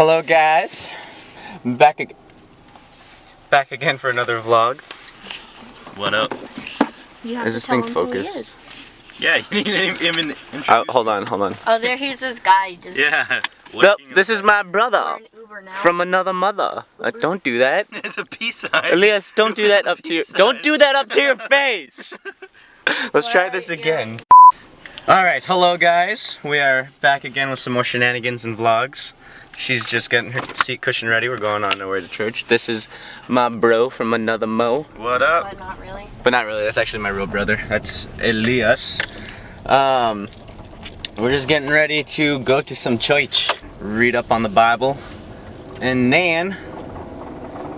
Hello guys, back again for another vlog. What up? Is this thing focused? Yeah, you didn't even introduce hold on. Oh, here's this guy just... Yeah. This is my brother from another mother. Don't do that. It's a peace sign. Elias, don't do that up to your face. Let's try this again. Alright, hello guys. We are back again with some more shenanigans and vlogs. She's just getting her seat cushion ready. We're going on our way to church. This is my bro from another mo. What up? But not really. But not really, that's actually my real brother. That's Elias. We're just getting ready to go to some church, read up on the Bible, and then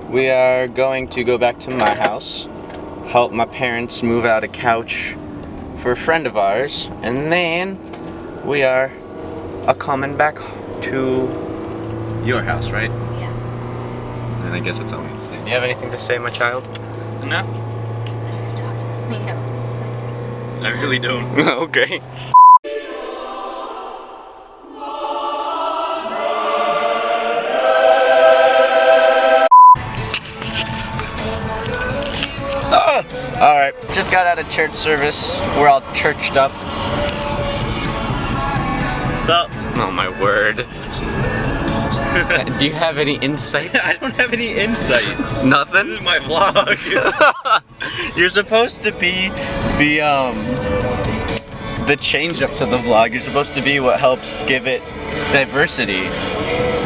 we are going to go back to my house, help my parents move out a couch for a friend of ours, and then we are coming back to your house, right? Yeah. And I guess that's all we have to say. Do you have anything to say, my child? No. You're talking to me outside. I really don't. Okay. Alright, just got out of church service. We're all churched up. Sup? Oh my word. Do you have any insights? I don't have any insight. Nothing? This is my vlog. You're supposed to be the change up to the vlog. You're supposed to be what helps give it diversity.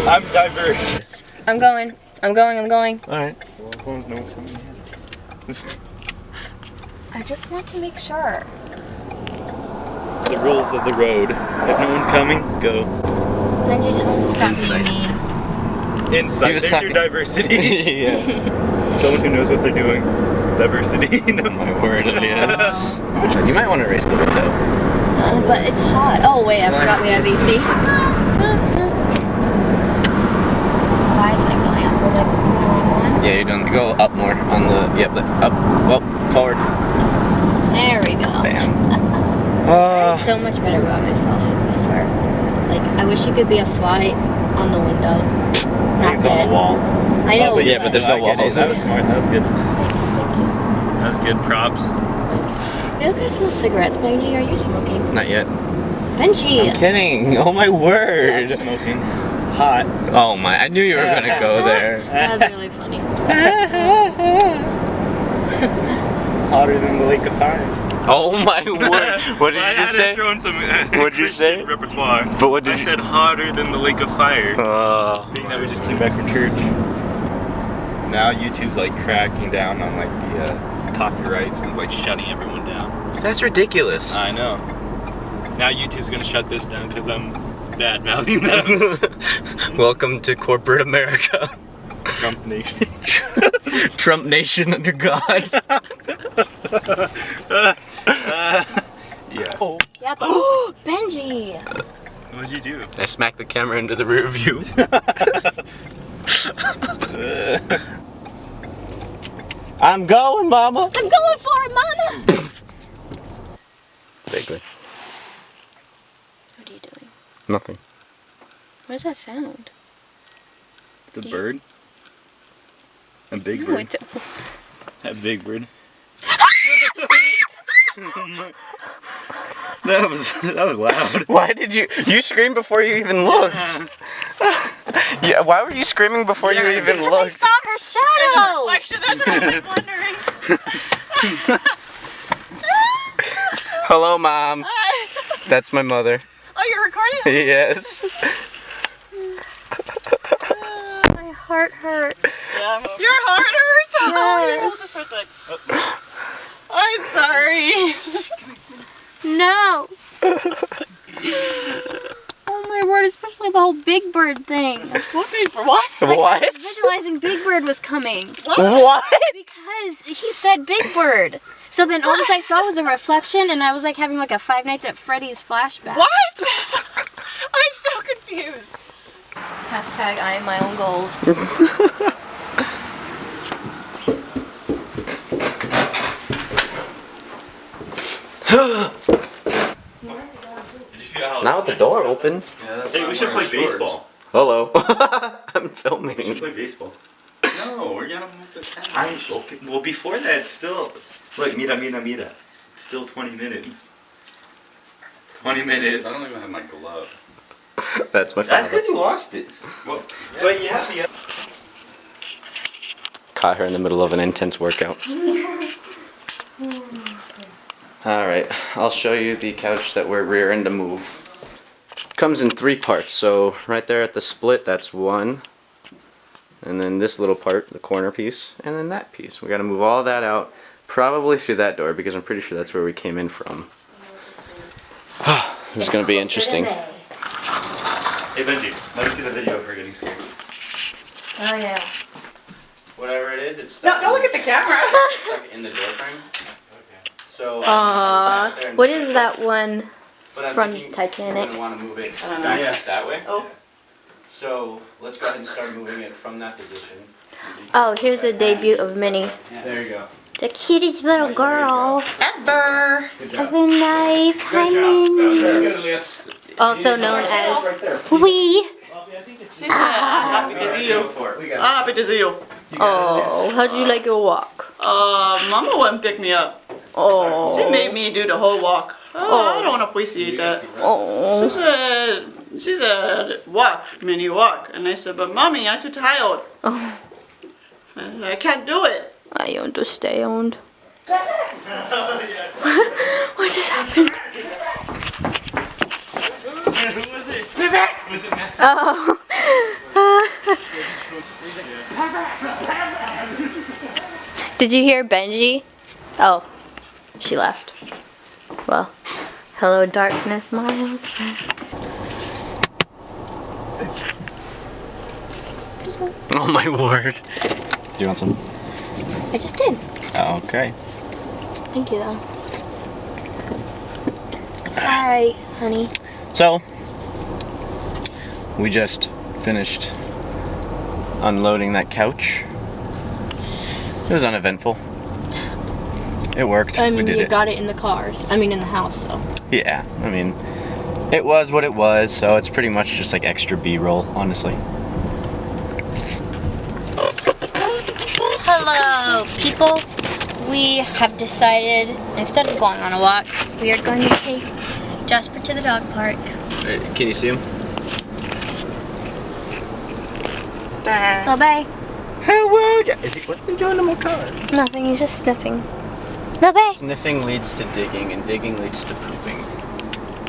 I'm diverse. I'm going. Alright. Well, as long as no one's coming here. I just want to make sure. The rules of the road. If no one's coming, go. Benji told him to stop Insights. being mean. Insight. There's your diversity. Yeah. Someone who knows what they're doing. Diversity. Oh my word, yes. You might want to raise the window. But it's hot. Oh wait, I forgot we have AC. Why is it going up? Was I the wrong one? Yeah, you're doing. Go up more on the. Yep, up. Well, forward. There we go. Bam. I'm so much better about myself, I swear. Like, I wish you could be a fly on the window. Not It's dead. on the wall. I know. but yeah, but there's no walls. That was smart. That was good. That was good. Props. You guys smell cigarettes. Benji, are you smoking? Not yet. Benji! I'm kidding. Oh my word. Smoking. Hot. Oh my. I knew you were gonna go there. That was really funny. Hotter than the Lake of Fire. Oh my word. What did you just say? What'd you say? Repertoire. But what did I you said hotter than the Lake of Fire. Being that we just came back from church. Now YouTube's like cracking down on like the copyrights and it's like shutting everyone down. That's ridiculous. I know. Now YouTube's gonna shut this down because I'm bad mouthing them. Welcome to corporate America. Trump Nation. Trump Nation under God. Yeah. Yeah, but Benji! What'd you do? I smacked the camera into the rear view. I'm going, mama. I'm going for it, mama! Vaguely. What are you doing? Nothing. What does that sound? The bird? A big No, bird. it's... That big bird. That was loud. Why did you screamed before you even looked? Yeah, why were you screaming before you even I looked? saw her shadow! Reflection, that's what I was wondering. Hello, Mom. Hi. That's my mother. Oh, you're recording? Yes. My heart hurts. Yeah. Your heart hurts? Oh, here, hold this for a sec. Oh. I'm sorry. No! Oh my word, especially the whole Big Bird thing. Looking for what? What? I was visualizing Big Bird was coming. What? Because he said Big Bird. So then all this I saw was a reflection and I was like having like a Five Nights at Freddy's flashback. What? I'm so confused. Hashtag I am my own goals. Now with the door open. Hey, we should play baseball. Hello. I'm filming. We should play baseball. No, we're gonna move the camera. Okay. Well, before that, still. Look, mira. Still 20 minutes. 20 minutes. I don't even have my glove. That's my That's father. because you lost it. Well, but you have to. Caught her in the middle of an intense workout. Alright, I'll show you the couch that we're rearing to move. Comes in 3 parts, so right there at the split, that's 1. And then this little part, the corner piece, and then that piece. We gotta move all that out, probably through that door, because I'm pretty sure that's where we came in from. This is gonna be interesting. Hey Benji, let me see the video of her getting scared. Oh yeah. Whatever it is, it's No, stuck don't look at the camera. stuck in the door frame. Okay. So, What is that one but I'm from thinking Titanic? We're gonna want to move it I don't know. back Yes. that way. Oh. So let's go ahead and start moving it from that position. Oh, here's the debut of Minnie. There you go. The cutest little girl. Ever. Good Have job. a knife. Hi, Minnie. Also known as Wee. She said, happy to see you. Happy to see you. Oh, how'd you like your walk? Mama wouldn't pick me up. Oh. She made me do the whole walk. Oh, I don't appreciate that. Oh. She said, walk, Minnie, walk. And I said, but mommy, I'm too tired. Oh. I can't do it. I understand. What just happened? Oh. Did you hear Benji? Oh, she left. Well, hello darkness, my old friend. Oh my word. Do you want some? I just did. Okay. Thank you, though. Alright, honey. So, we just finished unloading that couch. It was uneventful. It worked. I we mean, did you it. got it in the cars. I mean, in the house, so. Yeah, I mean, it was what it was, so it's pretty much just like extra B-roll, honestly. Hello, people. We have decided, instead of going on a walk, we are going to take Jasper to the dog park. Can you see him? Bye-bye. Hello, what's he doing to my car? Nothing, he's just sniffing. Bye-bye. Sniffing leads to digging, and digging leads to pooping.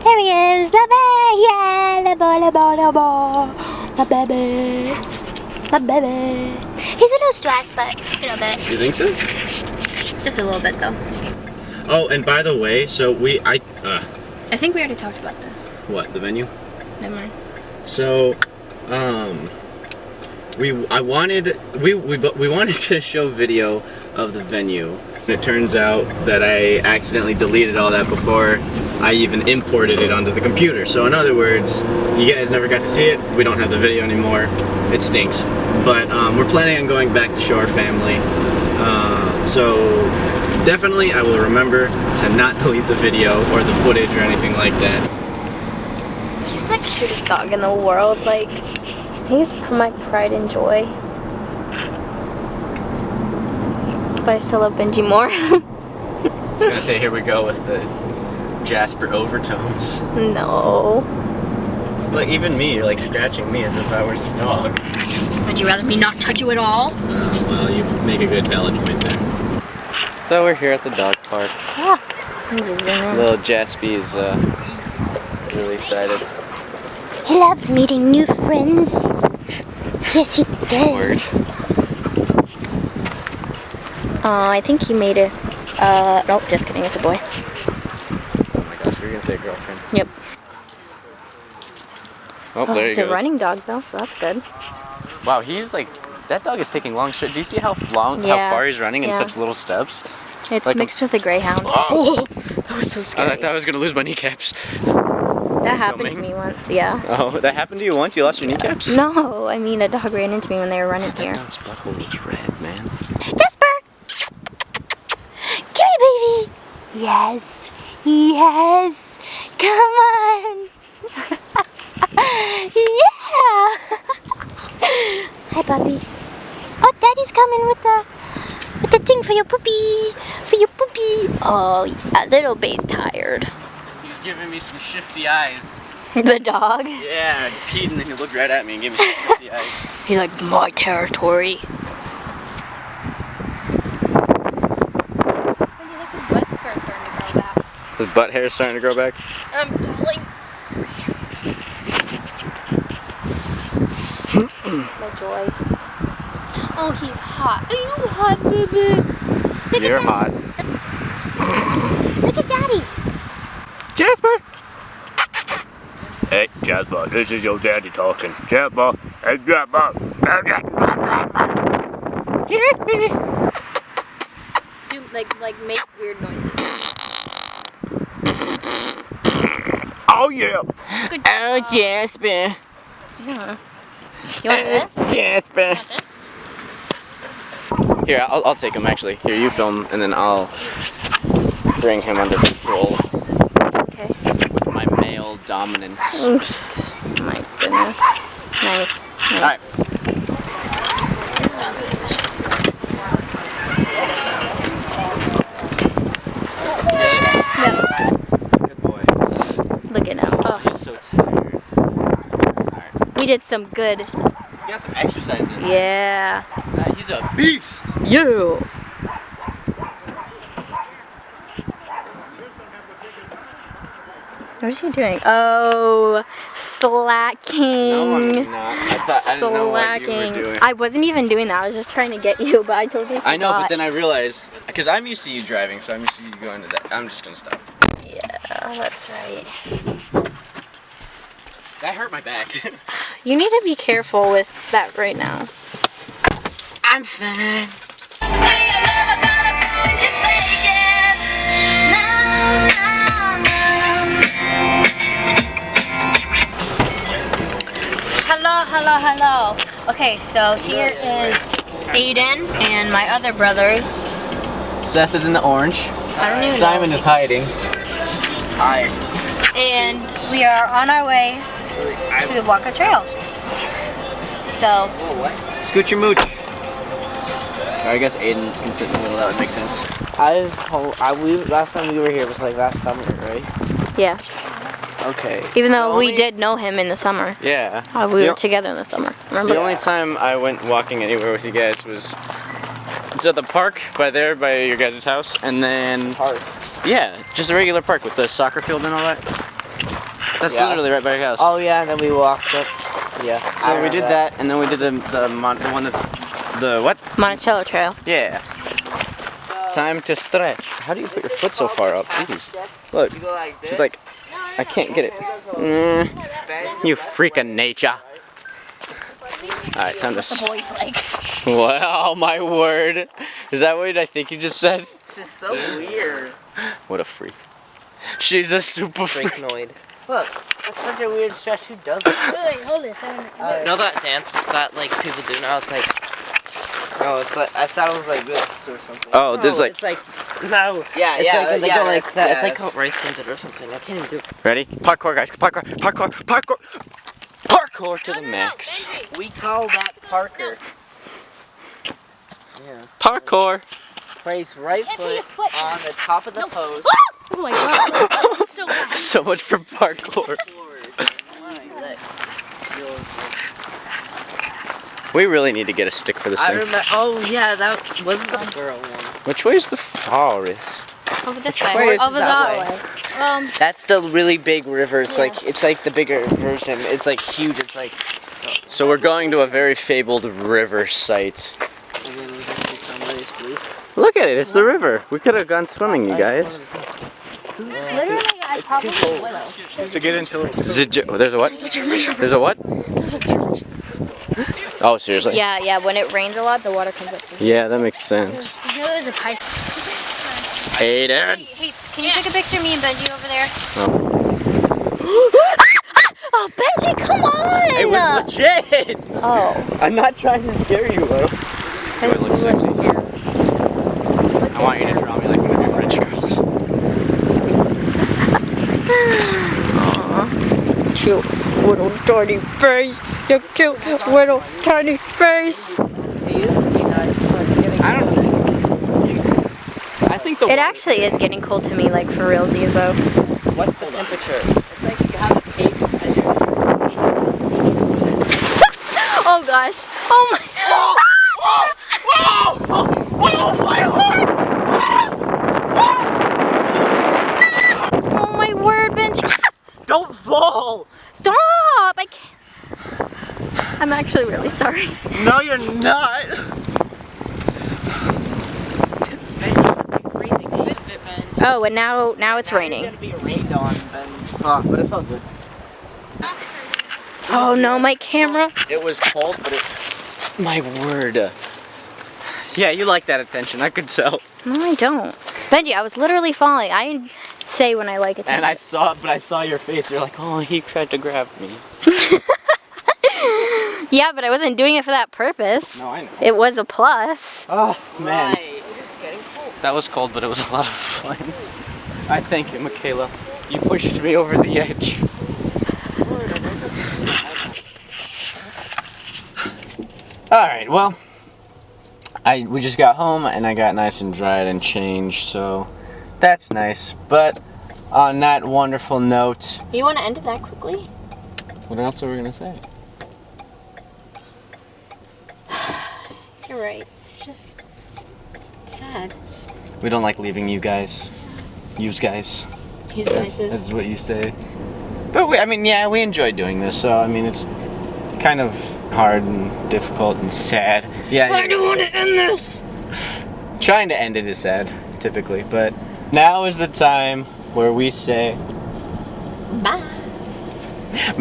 There he is. Bye-bye. Yeah, la ba la ba la ba. My baby. My baby. He's a little stressed, but a little bit. You think so? Just a little bit, though. Oh, and by the way, so I think we already talked about this. what, the venue? Never mind. So, we wanted to show video of the venue. It turns out that I accidentally deleted all that before I even imported it onto the computer. So in other words, you guys never got to see it. We don't have the video anymore. It stinks. But we're planning on going back to show our family. So definitely I will remember to not delete the video or the footage or anything like that. He's the cutest dog in the world. Like, he's my pride and joy. But I still love Benji more. I was gonna say, here we go with the Jasper overtones. No. Like, even me, you're like scratching me as if I was the dog. Would you rather me not touch you at all? Well, you make a good valid point there. So we're here at the dog park. Ah, I'm just zooming in. Little Jaspy is really excited. He loves meeting new friends. Yes, he does. I think he made a. Nope, just kidding. It's a boy. Oh my gosh, you're gonna say girlfriend. Yep. Oh, there you It's a go. running dog though, so that's good. Wow, he's like, that dog is taking long strides. Do you see how long, Yeah. how far he's running in Yeah. such little steps? It's Like a- mixed with a greyhound. Oh! That was so I scary. thought I was gonna lose my kneecaps. That happened to filming? me once. Yeah. Oh, that happened to you once? You lost your kneecaps? No, I mean a dog ran into me when they were running That here. dog's butthole is red, man. Jasper! Come here, baby! Yes! Yes! Come on! Yeah! puppies. Oh, Daddy's coming with the thing for your puppy. For your puppy. Oh, yeah, little bae's tired. He's giving me some shifty eyes. The dog? Yeah, he peed and then he looked right at me and gave me some shifty eyes. He's like, my territory. His butt hair is starting to grow back. I'm falling. My joy. Oh, he's hot. Are you hot, baby? You're hot. Look at Daddy. Jasper! Hey, Jasper, this is your daddy talking. Jasper, hey, Jasper. Jasper! Do like make weird noises. Oh, yeah. Good Oh, Jasper. Yeah. You want this? Jasper. Here, I'll take him actually. Here, you film and then I'll bring him under control. Okay. My male dominance. Oops. My goodness. Nice. Alright. How suspicious. Good boy. Look at him. Oh, He's so tired. Alright. we did some good. He got some exercise in. Yeah. He's a beast. You. What is he doing? Oh, slacking. No, I'm not. I didn't know what you were Slacking. doing. I wasn't even doing that. I was just trying to get you, but I totally forgot. I know, but then I realized, because I'm used to you driving, so I'm used to you going to that. I'm just gonna stop. Yeah, that's right. That hurt my back. You need to be careful with that right now. I'm fine. Hello. Okay, so here is Aiden and my other brothers. Seth is in the orange. I don't even Simon know. is hiding. Hi. And we are on our way to the Waka Trail. So, Scoot your mooch. Or I guess Aiden can sit in the middle. That would make sense. Last time we were here was like last summer, right? yes. Okay. Even though The we only- did know him in the summer. Yeah. We The were together in the summer. Remember? The only time I went walking anywhere with you guys was at the park by your guys' house, and then Park. yeah, just a regular park with the soccer field and all that. That's Yeah. literally right by your house. Oh yeah, and then we walked up. Yeah. So we did that, and then we did the one that's the what? Monticello Trail. Yeah. Time to stretch. How do you put your foot so far up? Jeez. Look, You go like this. she's like, I can't get it. You freak of nature. Alright, time to. Boys like. Wow, my word. Is that what I think you just said? This is so weird. What a freak. She's a super freak. Freaknoid. Look, that's such a weird stretch. Who does it? Wait, hold this. You know that dance that like people do now? It's like No, it's like I thought it was like this or something. Oh, this is like. it's like No. Yeah, it's yeah, like when they yeah, go like that. It's like that's- how rice did or something. I can't even do it. Ready? Parkour, guys. Parkour. Parkour to the max. we call that Parker. Yeah. Parkour. Place right Can't put your foot foot. on the top of the post. Oh my god. So bad. So much for parkour. We really need to get a stick for this I thing. remember. Oh yeah, that wasn't the girl one. Which way is the forest? Over this way way. is Over that that way. That's the really big river. It's Yeah. like the bigger version. It's like huge. It's like So we're going to a very fabled river site. Look at it, it's the river. We could have gone swimming, you guys. Literally, I probably will. To get into it. There's a what? There's a what? Oh, seriously? Yeah, when it rains a lot, the water comes up. Yeah, that makes sense. I know there's a pipe. Hey, Dad. Hey, can you take a picture of me and Benji over there? Oh. Oh, Benji, come on! It was legit! Oh. I'm not trying to scare you, Lo. Do I look sexy? I want you to draw me like one of your French girls. Aww. Cute little dirty face. Your cute little tiny face. It used to be nice, but it's getting I don't know. I think the It actually is getting cold to me, like for realsies though. What's the temperature? It's like you have a cape and you're... Oh gosh. Oh my. Oh my word, Benji. Don't fall! Stop! I can't. I'm actually really sorry. No, you're not! Oh, and now it's raining. You're gonna be rained on, Ben. But it felt good. Oh no, my camera. It was cold, but it... My word. Yeah, you like that attention, I could tell. No, I don't. Benji, I was literally falling. I say when I like it. And I saw it, but I saw your face. You're like, oh, he tried to grab me. Yeah, but I wasn't doing it for that purpose. No, I know. It was a plus. Oh, man. Right. It's getting cold. That was cold, but it was a lot of fun. I thank you, Michaela. You pushed me over the edge. Alright, well, we just got home and I got nice and dried and changed, so that's nice. But on that wonderful note... You want to end it that quickly? What else are we going to say? You're right. It's just sad. We don't like leaving you guys. Yous guys. That's what you say. But I mean, yeah, we enjoy doing this, so I mean, it's kind of hard and difficult and sad. Yeah. I don't want to end this. Trying to end it is sad, typically, but now is the time where we say Bye.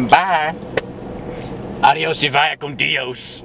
bye. Adios y vaya con Dios.